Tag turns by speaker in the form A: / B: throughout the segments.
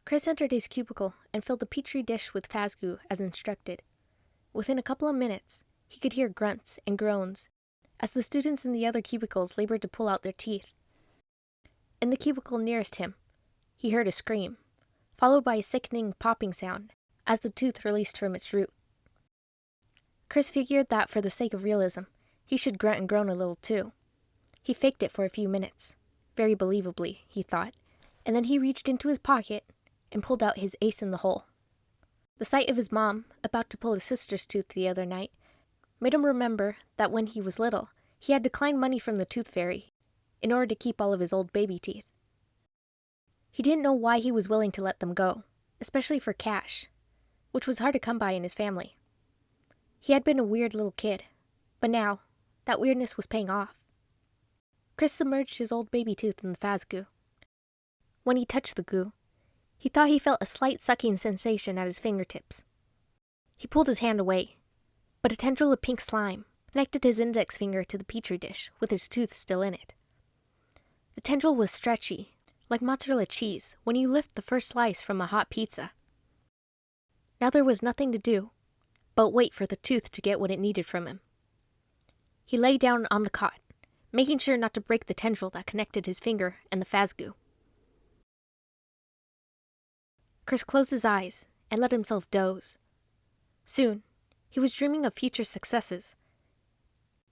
A: Chris entered his cubicle and filled the petri dish with Fazgoo as instructed. Within a couple of minutes, he could hear grunts and groans as the students in the other cubicles labored to pull out their teeth. In the cubicle nearest him, he heard a scream, followed by a sickening popping sound as the tooth released from its root. Chris figured that for the sake of realism, he should grunt and groan a little too. He faked it for a few minutes, very believably, he thought, and then he reached into his pocket and pulled out his ace in the hole. The sight of his mom, about to pull his sister's tooth the other night, made him remember that when he was little, he had declined money from the tooth fairy in order to keep all of his old baby teeth. He didn't know why he was willing to let them go, especially for cash, which was hard to come by in his family. He had been a weird little kid, but now, that weirdness was paying off. Chris submerged his old baby tooth in the Fazgoo. When he touched the goo, he thought he felt a slight sucking sensation at his fingertips. He pulled his hand away, but a tendril of pink slime connected his index finger to the petri dish with his tooth still in it. The tendril was stretchy, like mozzarella cheese when you lift the first slice from a hot pizza. Now there was nothing to do but wait for the tooth to get what it needed from him. He lay down on the cot, making sure not to break the tendril that connected his finger and the Fazgoo. Chris closed his eyes and let himself doze. Soon, he was dreaming of future successes.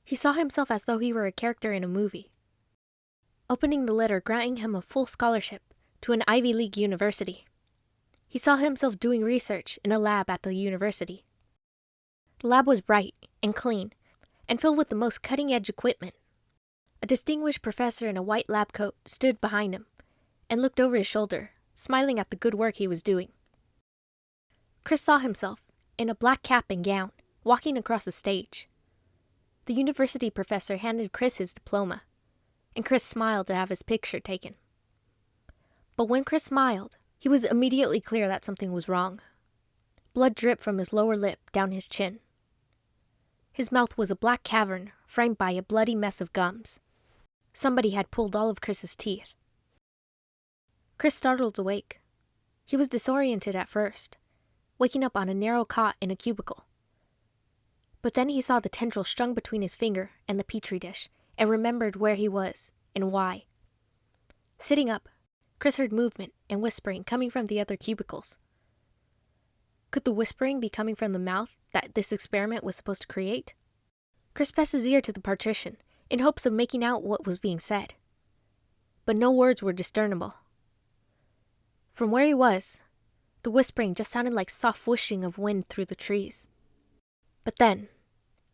A: He saw himself as though he were a character in a movie. Opening the letter granting him a full scholarship to an Ivy League university. He saw himself doing research in a lab at the university. The lab was bright and clean and filled with the most cutting-edge equipment. A distinguished professor in a white lab coat stood behind him and looked over his shoulder, smiling at the good work he was doing. Chris saw himself, in a black cap and gown, walking across the stage. The university professor handed Chris his diploma, and Chris smiled to have his picture taken. But when Chris smiled, he was immediately clear that something was wrong. Blood dripped from his lower lip down his chin. His mouth was a black cavern framed by a bloody mess of gums. Somebody had pulled all of Chris's teeth. Chris startled awake. He was disoriented at first, waking up on a narrow cot in a cubicle. But then he saw the tendril strung between his finger and the petri dish, and remembered where he was and why. Sitting up, Chris heard movement and whispering coming from the other cubicles. Could the whispering be coming from the mouth that this experiment was supposed to create? Chris pressed his ear to the partition in hopes of making out what was being said. But no words were discernible. From where he was, the whispering just sounded like soft whooshing of wind through the trees. But then,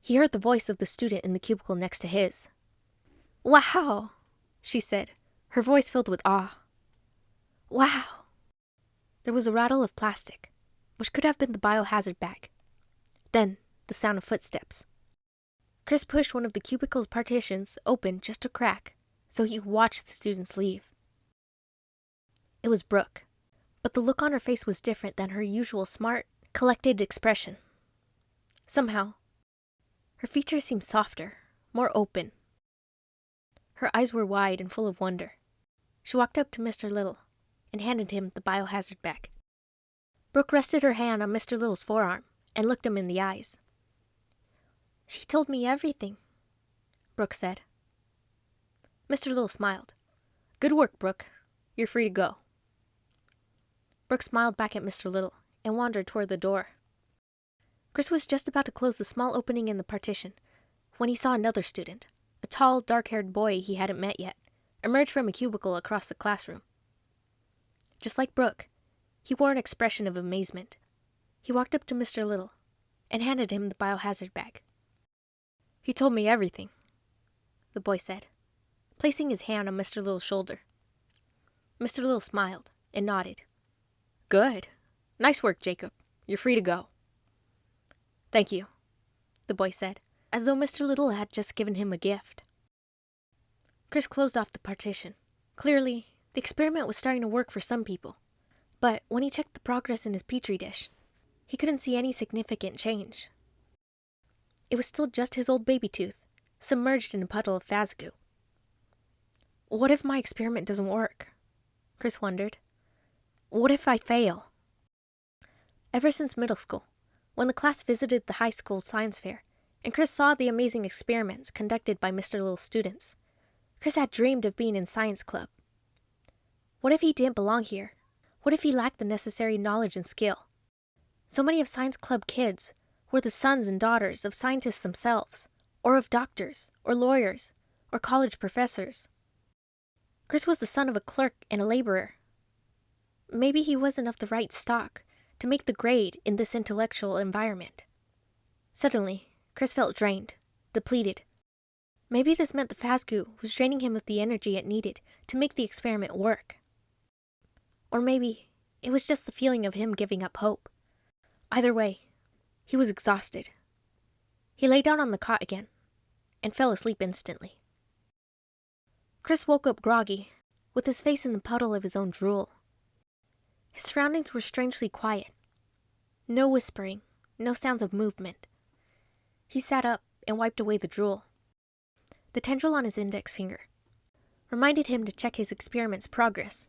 A: he heard the voice of the student in the cubicle next to his. "Wow," she said, her voice filled with awe. "Wow." There was a rattle of plastic, which could have been the biohazard bag. Then, the sound of footsteps. Chris pushed one of the cubicle's partitions open just a crack so he could watch the students leave. It was Brooke, but the look on her face was different than her usual smart, collected expression. Somehow, her features seemed softer, more open. Her eyes were wide and full of wonder. She walked up to Mr. Little and handed him the biohazard bag. Brooke rested her hand on Mr. Little's forearm and looked him in the eyes. "She told me everything," Brooke said. Mr. Little smiled. "Good work, Brooke. You're free to go." Brooke smiled back at Mr. Little and wandered toward the door. Chris was just about to close the small opening in the partition when he saw another student, a tall, dark-haired boy he hadn't met yet, emerge from a cubicle across the classroom. Just like Brooke, he wore an expression of amazement. He walked up to Mr. Little and handed him the biohazard bag. "He told me everything," the boy said, placing his hand on Mr. Little's shoulder. Mr. Little smiled and nodded. "Good. Nice work, Jacob. You're free to go." "Thank you," the boy said, as though Mr. Little had just given him a gift. Chris closed off the partition. Clearly, the experiment was starting to work for some people. But when he checked the progress in his petri dish, he couldn't see any significant change. It was still just his old baby tooth, submerged in a puddle of Fazgoo. What if my experiment doesn't work? Chris wondered. What if I fail? Ever since middle school, when the class visited the high school science fair, and Chris saw the amazing experiments conducted by Mr. Little's students, Chris had dreamed of being in science club. What if he didn't belong here? What if he lacked the necessary knowledge and skill? So many of science club kids were the sons and daughters of scientists themselves, or of doctors, or lawyers, or college professors. Chris was the son of a clerk and a laborer. Maybe he wasn't of the right stock to make the grade in this intellectual environment. Suddenly, Chris felt drained, depleted. Maybe this meant the Fazgoo was draining him of the energy it needed to make the experiment work. Or maybe it was just the feeling of him giving up hope. Either way, he was exhausted. He lay down on the cot again and fell asleep instantly. Chris woke up groggy, with his face in the puddle of his own drool. His surroundings were strangely quiet. No whispering, no sounds of movement. He sat up and wiped away the drool. The tendril on his index finger reminded him to check his experiment's progress.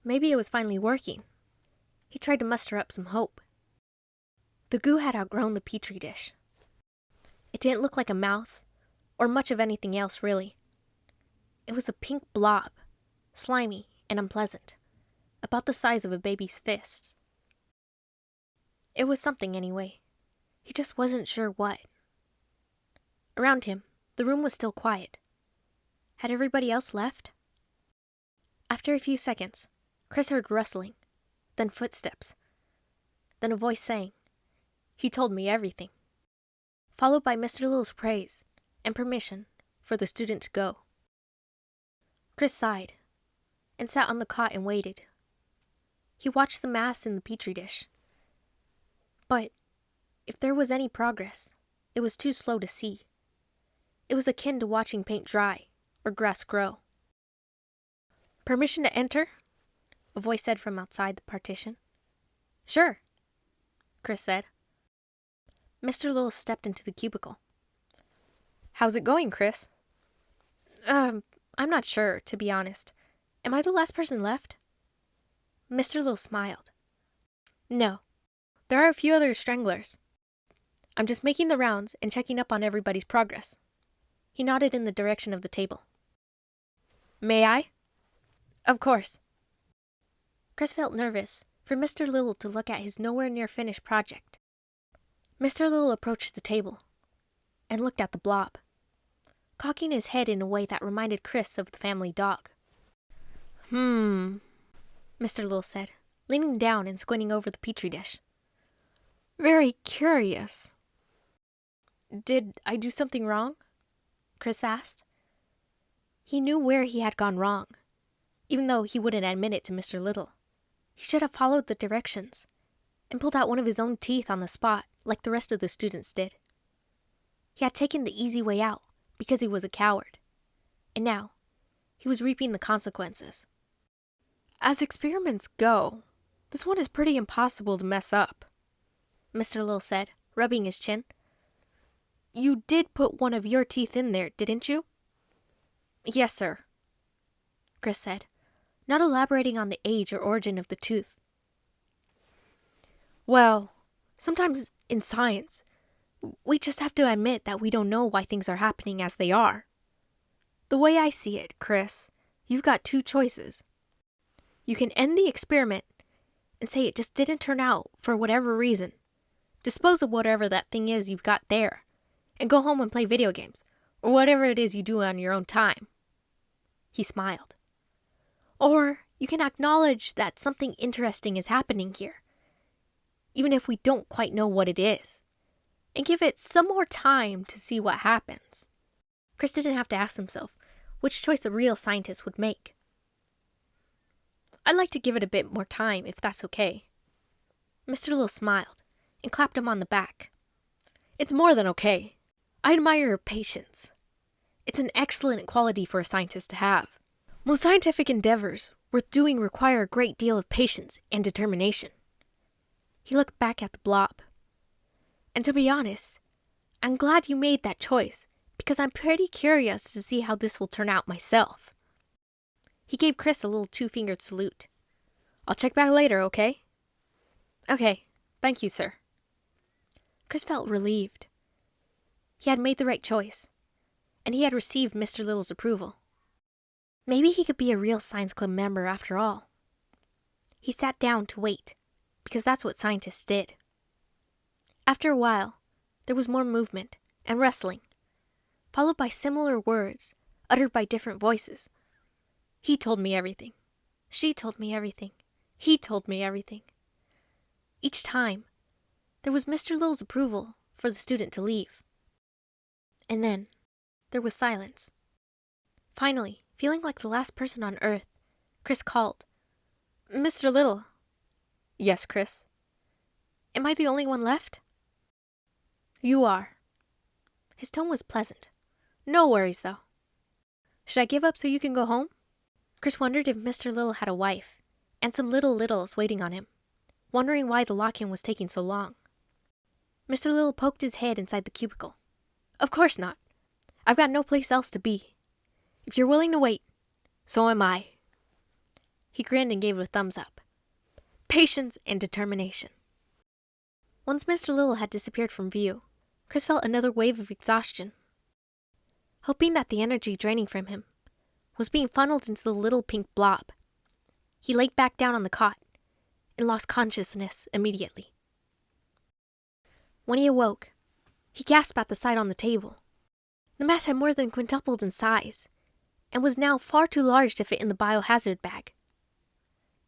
A: Maybe it was finally working. He tried to muster up some hope. The goo had outgrown the petri dish. It didn't look like a mouth, or much of anything else really. It was a pink blob, slimy and unpleasant, about the size of a baby's fist. It was something anyway. He just wasn't sure what. Around him, the room was still quiet. Had everybody else left? After a few seconds, Chris heard rustling, then footsteps, then a voice saying, "He told me everything," followed by Mr. Little's praise and permission for the student to go. Chris sighed and sat on the cot and waited. He watched the mass in the petri dish. But if there was any progress, it was too slow to see. It was akin to watching paint dry or grass grow. "Permission to enter?" a voice said from outside the partition. "Sure," Chris said. Mr. Little stepped into the cubicle. "How's it going, Chris?" I'm not sure, to be honest. Am I the last person left?" Mr. Little smiled. "No, there are a few other stranglers. I'm just making the rounds and checking up on everybody's progress." He nodded in the direction of the table. "May I?" "Of course." Chris felt nervous for Mr. Little to look at his nowhere-near-finished project. Mr. Little approached the table and looked at the blob, cocking his head in a way that reminded Chris of the family dog. Mr. Little said, leaning down and squinting over the petri dish. "Very curious." "Did I do something wrong?" Chris asked. He knew where he had gone wrong, even though he wouldn't admit it to Mr. Little. He should have followed the directions and pulled out one of his own teeth on the spot like the rest of the students did. He had taken the easy way out because he was a coward, and now he was reaping the consequences. "As experiments go, this one is pretty impossible to mess up," Mr. Little said, rubbing his chin. "You did put one of your teeth in there, didn't you?" "Yes, sir," Chris said, not elaborating on the age or origin of the tooth. "Well, sometimes in science, we just have to admit that we don't know why things are happening as they are. The way I see it, Chris, you've got two choices. You can end the experiment and say it just didn't turn out for whatever reason. Dispose of whatever that thing is you've got there, and go home and play video games, or whatever it is you do on your own time." He smiled. "Or you can acknowledge that something interesting is happening here, even if we don't quite know what it is, and give it some more time to see what happens." Chris didn't have to ask himself which choice a real scientist would make. "I'd like to give it a bit more time, if that's okay." Mr. Little smiled and clapped him on the back. "It's more than okay. I admire your patience. It's an excellent quality for a scientist to have. Most scientific endeavors worth doing require a great deal of patience and determination." He looked back at the blob. "And to be honest, I'm glad you made that choice, because I'm pretty curious to see how this will turn out myself." He gave Chris a little two-fingered salute. I'll check back later, okay? Okay, thank you, sir. Chris felt relieved. He had made the right choice, and he had received Mr. Little's approval. Maybe he could be a real science club member after all. He sat down to wait, because that's what scientists did. After a while, there was more movement and rustling, followed by similar words uttered by different voices. He told me everything. She told me everything. He told me everything. Each time, there was Mr. Little's approval for the student to leave. And then, there was silence. Finally, feeling like the last person on Earth, Chris called, "Mr. Little." "Yes, Chris." "Am I the only one left?" "You are." His tone was pleasant. "No worries, though." "Should I give up so you can go home?" Chris wondered if Mr. Little had a wife, and some little littles waiting on him, wondering why the lock-in was taking so long. Mr. Little poked his head inside the cubicle. "Of course not. I've got no place else to be. If you're willing to wait, so am I." He grinned and gave it a thumbs up. Patience and determination. Once Mr. Little had disappeared from view, Chris felt another wave of exhaustion. Hoping that the energy draining from him was being funneled into the little pink blob, he laid back down on the cot and lost consciousness immediately. When he awoke, he gasped at the sight on the table. The mass had more than quintupled in size, and was now far too large to fit in the biohazard bag.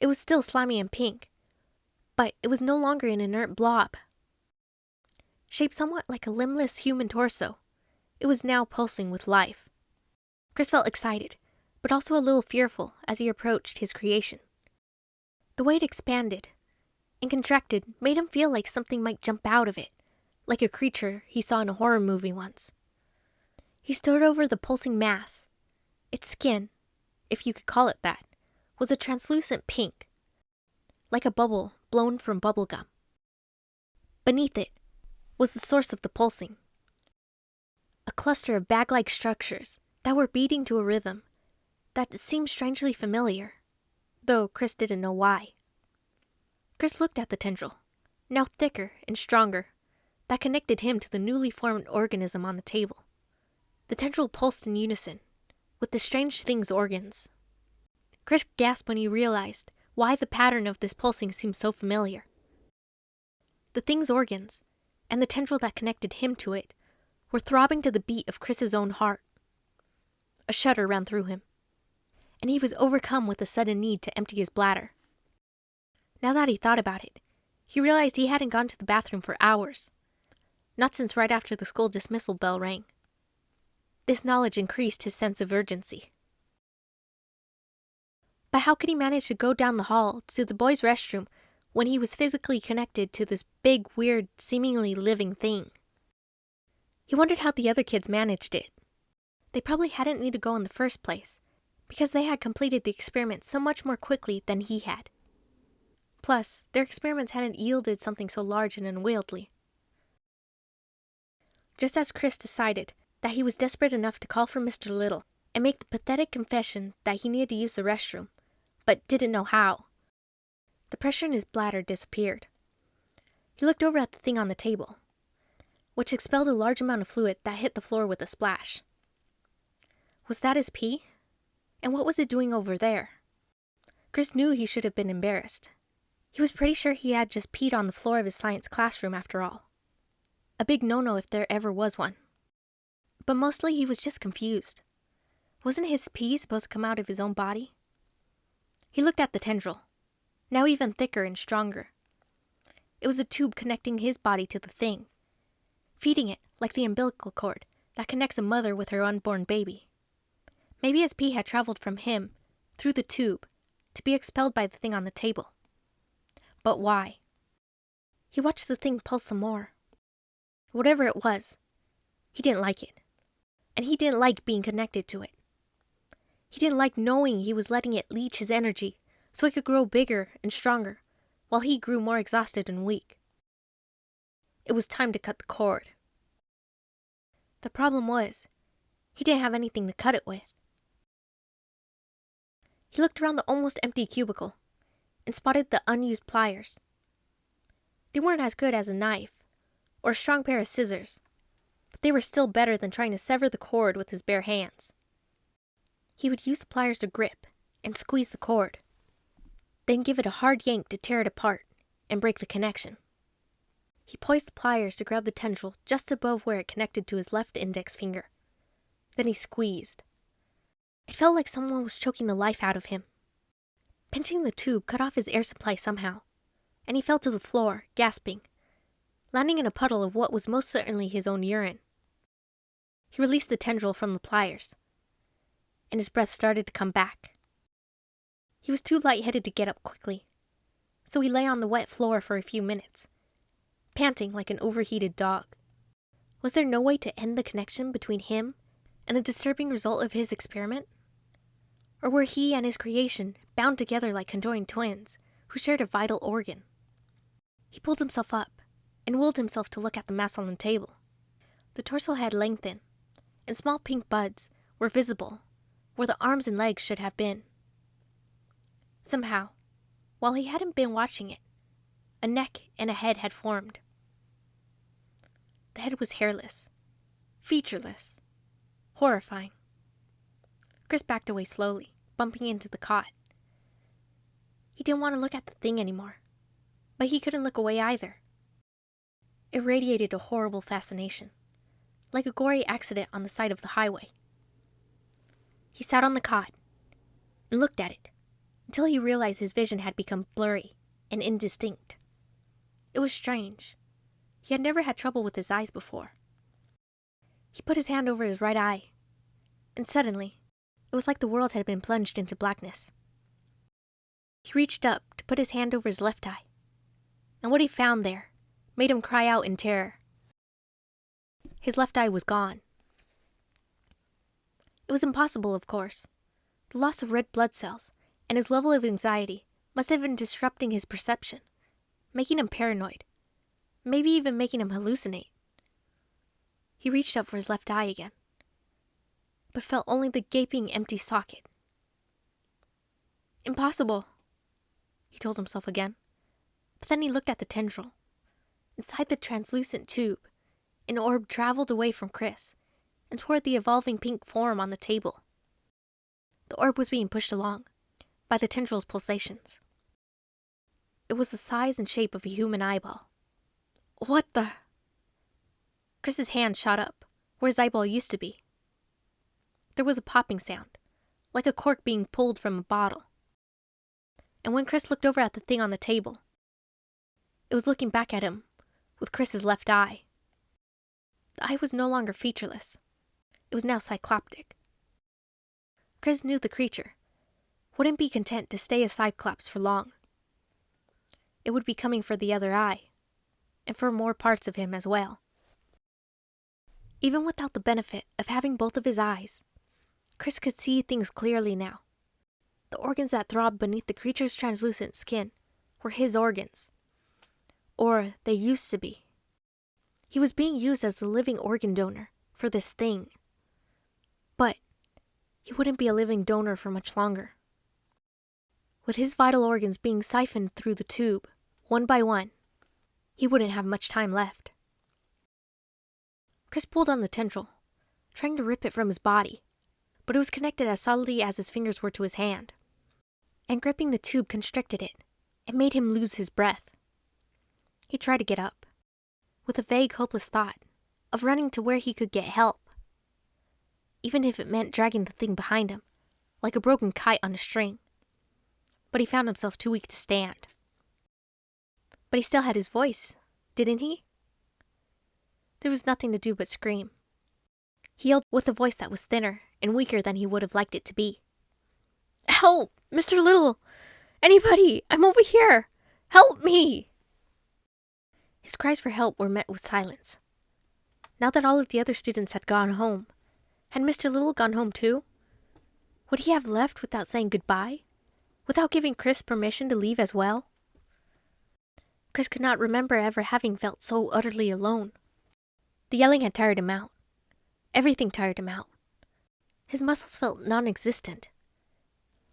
A: It was still slimy and pink, but it was no longer an inert blob. Shaped somewhat like a limbless human torso, it was now pulsing with life. Chris felt excited, but also a little fearful as he approached his creation. The way it expanded and contracted made him feel like something might jump out of it, like a creature he saw in a horror movie once. He stood over the pulsing mass. Its skin, if you could call it that, was a translucent pink, like a bubble blown from bubble gum. Beneath it was the source of the pulsing, a cluster of bag-like structures that were beating to a rhythm that seemed strangely familiar, though Chris didn't know why. Chris looked at the tendril, now thicker and stronger, that connected him to the newly formed organism on the table. The tendril pulsed in unison with the strange thing's organs. Chris gasped when he realized why the pattern of this pulsing seemed so familiar. The thing's organs, and the tendril that connected him to it, were throbbing to the beat of Chris's own heart. A shudder ran through him, and he was overcome with a sudden need to empty his bladder. Now that he thought about it, he realized he hadn't gone to the bathroom for hours, not since right after the school dismissal bell rang. This knowledge increased his sense of urgency. But how could he manage to go down the hall to the boys' restroom when he was physically connected to this big, weird, seemingly living thing? He wondered how the other kids managed it. They probably hadn't needed to go in the first place, because they had completed the experiment so much more quickly than he had. Plus, their experiments hadn't yielded something so large and unwieldy. Just as Chris decided that he was desperate enough to call for Mr. Little and make the pathetic confession that he needed to use the restroom, but didn't know how, the pressure in his bladder disappeared. He looked over at the thing on the table, which expelled a large amount of fluid that hit the floor with a splash. Was that his pee? And what was it doing over there? Chris knew he should have been embarrassed. He was pretty sure he had just peed on the floor of his science classroom after all. A big no-no if there ever was one. But mostly he was just confused. Wasn't his pee supposed to come out of his own body? He looked at the tendril, now even thicker and stronger. It was a tube connecting his body to the thing, feeding it like the umbilical cord that connects a mother with her unborn baby. Maybe his pee had traveled from him, through the tube, to be expelled by the thing on the table. But why? He watched the thing pulse some more. Whatever it was, he didn't like it. And he didn't like being connected to it. He didn't like knowing he was letting it leech his energy so it could grow bigger and stronger, while he grew more exhausted and weak. It was time to cut the cord. The problem was, he didn't have anything to cut it with. He looked around the almost empty cubicle, and spotted the unused pliers. They weren't as good as a knife or a strong pair of scissors, but they were still better than trying to sever the cord with his bare hands. He would use the pliers to grip and squeeze the cord, then give it a hard yank to tear it apart and break the connection. He poised the pliers to grab the tendril just above where it connected to his left index finger. Then he squeezed. It felt like someone was choking the life out of him. Pinching the tube cut off his air supply somehow, and he fell to the floor, gasping, landing in a puddle of what was most certainly his own urine. He released the tendril from the pliers, and his breath started to come back. He was too lightheaded to get up quickly, so he lay on the wet floor for a few minutes, panting like an overheated dog. Was there no way to end the connection between him and the disturbing result of his experiment? Or were he and his creation bound together like conjoined twins who shared a vital organ? He pulled himself up and willed himself to look at the mess on the table. The torso had lengthened, and small pink buds were visible where the arms and legs should have been. Somehow, while he hadn't been watching it, a neck and a head had formed. The head was hairless, featureless, horrifying. Chris backed away slowly, bumping into the cot. He didn't want to look at the thing anymore, but he couldn't look away either. It radiated a horrible fascination, like a gory accident on the side of the highway. He sat on the cot and looked at it until he realized his vision had become blurry and indistinct. It was strange. He had never had trouble with his eyes before. He put his hand over his right eye, and suddenly, it was like the world had been plunged into blackness. He reached up to put his hand over his left eye, and what he found there made him cry out in terror. His left eye was gone. It was impossible, of course. The loss of red blood cells and his level of anxiety must have been disrupting his perception, making him paranoid, maybe even making him hallucinate. He reached up for his left eye again, but felt only the gaping empty socket. Impossible, he told himself again. But then he looked at the tendril. Inside the translucent tube, an orb traveled away from Chris and toward the evolving pink form on the table. The orb was being pushed along by the tendril's pulsations. It was the size and shape of a human eyeball. What the? Chris's hand shot up, where his eyeball used to be. There was a popping sound, like a cork being pulled from a bottle. And when Chris looked over at the thing on the table, it was looking back at him with Chris's left eye. The eye was no longer featureless. It was now cycloptic. Chris knew the creature wouldn't be content to stay a cyclops for long. It would be coming for the other eye, and for more parts of him as well. Even without the benefit of having both of his eyes, Chris could see things clearly now. The organs that throbbed beneath the creature's translucent skin were his organs. Or they used to be. He was being used as a living organ donor for this thing. But he wouldn't be a living donor for much longer. With his vital organs being siphoned through the tube, one by one, he wouldn't have much time left. Chris pulled on the tendril, trying to rip it from his body, but it was connected as solidly as his fingers were to his hand, and gripping the tube constricted it and made him lose his breath. He tried to get up, with a vague, hopeless thought of running to where he could get help, even if it meant dragging the thing behind him, like a broken kite on a string. But he found himself too weak to stand. But he still had his voice, didn't he? There was nothing to do but scream. He yelled with a voice that was thinner and weaker than he would have liked it to be. "Help! Mr. Little! Anybody! I'm over here! Help me!" His cries for help were met with silence. Now that all of the other students had gone home, had Mr. Little gone home too? Would he have left without saying goodbye? Without giving Chris permission to leave as well? Chris could not remember ever having felt so utterly alone. The yelling had tired him out. Everything tired him out. His muscles felt non-existent,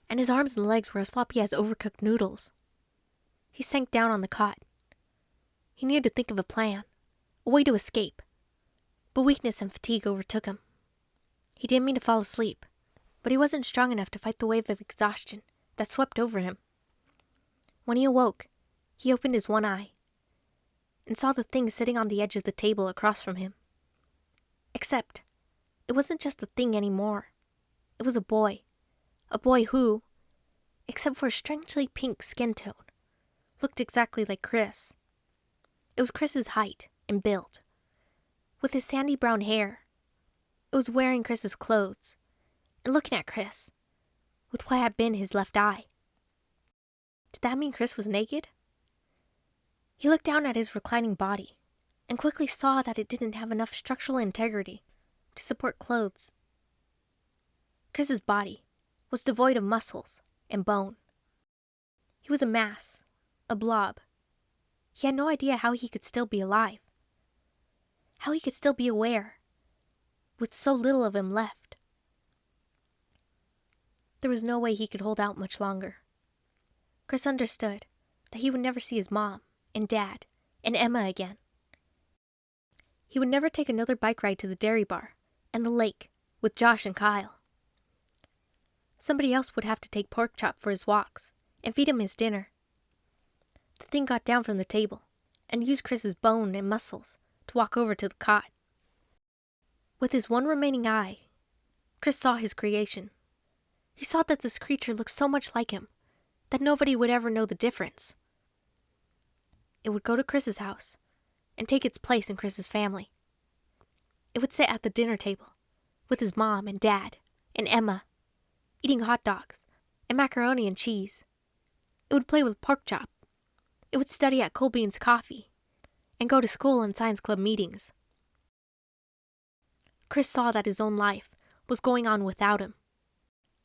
A: and his arms and legs were as floppy as overcooked noodles. He sank down on the cot. He needed to think of a plan, a way to escape. But weakness and fatigue overtook him. He didn't mean to fall asleep, but he wasn't strong enough to fight the wave of exhaustion that swept over him. When he awoke, he opened his one eye and saw the thing sitting on the edge of the table across from him. Except, it wasn't just a thing anymore. It was a boy who, except for a strangely pink skin tone, looked exactly like Chris. It was Chris's height and build, with his sandy brown hair. It was wearing Chris's clothes and looking at Chris with what had been his left eye. Did that mean Chris was naked? He looked down at his reclining body and quickly saw that it didn't have enough structural integrity to support clothes. Chris's body was devoid of muscles and bone. He was a mass, a blob. He had no idea how he could still be alive, how he could still be aware, with so little of him left. There was no way he could hold out much longer. Chris understood that he would never see his mom and dad and Emma again. He would never take another bike ride to the dairy bar and the lake with Josh and Kyle. Somebody else would have to take Pork Chop for his walks and feed him his dinner. The thing got down from the table and used Chris's bone and muscles to walk over to the cot. With his one remaining eye, Chris saw his creation. He saw that this creature looked so much like him that nobody would ever know the difference. It would go to Chris's house and take its place in Chris's family. It would sit at the dinner table with his mom and dad and Emma, eating hot dogs and macaroni and cheese. It would play with Pork Chop. It would study at Cold Beans Coffee and go to school and science club meetings. Chris saw that his own life was going on without him.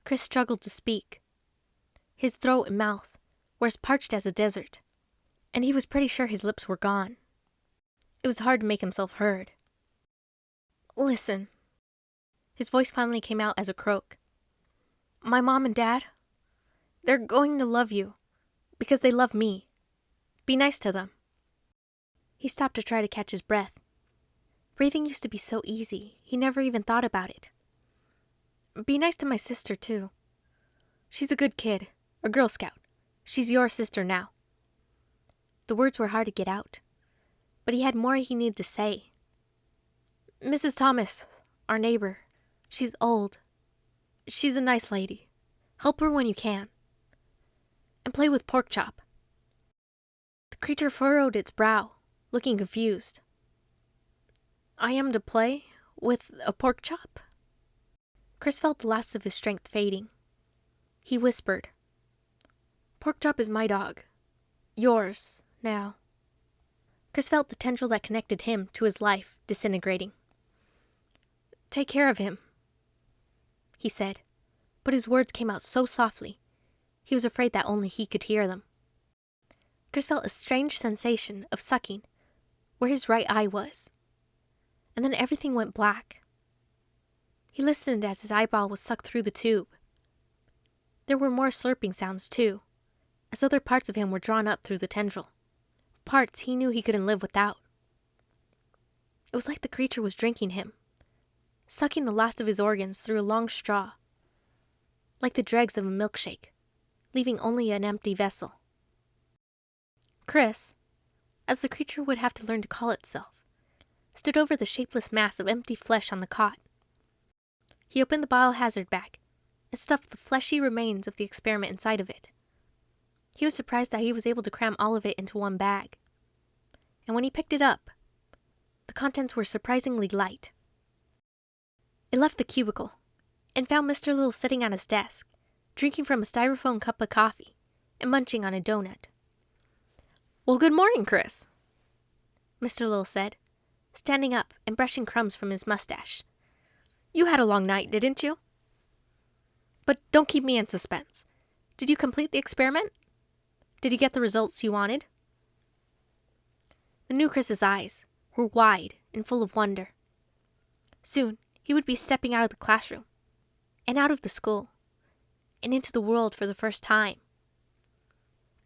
A: Chris struggled to speak. His throat and mouth were as parched as a desert, and he was pretty sure his lips were gone. It was hard to make himself heard. Listen. His voice finally came out as a croak. My mom and dad, they're going to love you because they love me. Be nice to them. He stopped to try to catch his breath. Breathing used to be so easy, he never even thought about it. Be nice to my sister, too. She's a good kid, a Girl Scout. She's your sister now. The words were hard to get out, but he had more he needed to say. Mrs. Thomas, our neighbor, she's old. She's a nice lady. Help her when you can. And play with Pork Chop. The creature furrowed its brow, looking confused. I am to play with a pork chop? Chris felt the last of his strength fading. He whispered, Pork Chop is my dog. Yours, now. Chris felt the tendril that connected him to his life disintegrating. Take care of him, he said, but his words came out so softly, he was afraid that only he could hear them. Chris felt a strange sensation of sucking where his right eye was, and then everything went black. He listened as his eyeball was sucked through the tube. There were more slurping sounds, too, as other parts of him were drawn up through the tendril, parts he knew he couldn't live without. It was like the creature was drinking him, sucking the last of his organs through a long straw, like the dregs of a milkshake, leaving only an empty vessel. Chris, as the creature would have to learn to call itself, stood over the shapeless mass of empty flesh on the cot. He opened the biohazard bag and stuffed the fleshy remains of the experiment inside of it. He was surprised that he was able to cram all of it into one bag. And when he picked it up, the contents were surprisingly light. It left the cubicle and found Mr. Little sitting at his desk, drinking from a styrofoam cup of coffee and munching on a donut. Well, good morning, Chris, Mr. Little said, standing up and brushing crumbs from his mustache. You had a long night, didn't you? But don't keep me in suspense. Did you complete the experiment? Did you get the results you wanted? The new Chris's eyes were wide and full of wonder. Soon, he would be stepping out of the classroom, and out of the school, and into the world for the first time.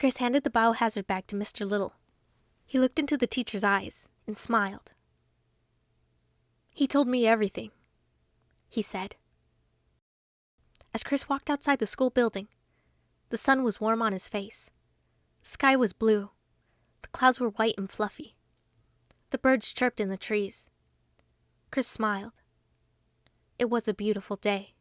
A: Chris handed the biohazard bag to Mr. Little. He looked into the teacher's eyes and smiled. "He told me everything," he said. As Chris walked outside the school building, the sun was warm on his face. The sky was blue. The clouds were white and fluffy. The birds chirped in the trees. Chris smiled. It was a beautiful day.